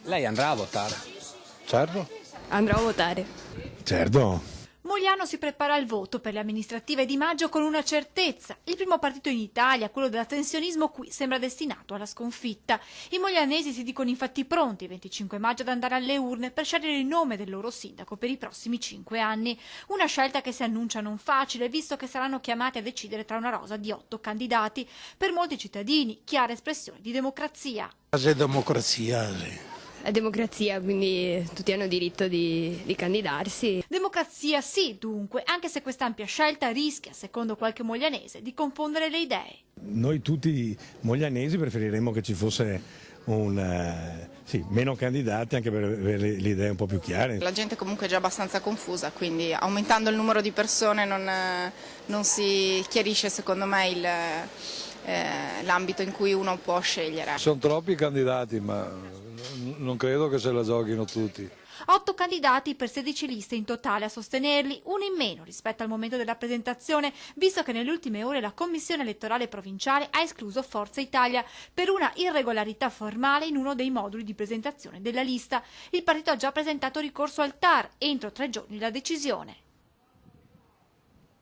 Lei andrà a votare? Certo. Andrò a votare. Certo. Mogliano si prepara al voto per le amministrative di maggio con una certezza. Il primo partito in Italia, quello dell'astensionismo, qui sembra destinato alla sconfitta. I moglianesi si dicono infatti pronti il 25 maggio ad andare alle urne per scegliere il nome del loro sindaco per i prossimi 5 anni. Una scelta che si annuncia non facile, visto che saranno chiamati a decidere tra una rosa di 8 candidati. Per molti cittadini, chiara espressione di democrazia. C'è democrazia, sì. È democrazia, quindi tutti hanno diritto di candidarsi. Democrazia sì, dunque, anche se questa ampia scelta rischia, secondo qualche moglianese, di confondere le idee. Noi tutti moglianesi preferiremmo che ci fosse meno candidati, anche per avere le idee un po' più chiare. La gente comunque è già abbastanza confusa, quindi aumentando il numero di persone non si chiarisce secondo me l'ambito in cui uno può scegliere. Sono troppi candidati, ma non credo che se la giochino tutti. 8 candidati per 16 liste in totale a sostenerli, uno in meno rispetto al momento della presentazione, visto che nelle ultime ore la Commissione elettorale provinciale ha escluso Forza Italia per una irregolarità formale in uno dei moduli di presentazione della lista. Il partito ha già presentato ricorso al TAR entro 3 giorni la decisione.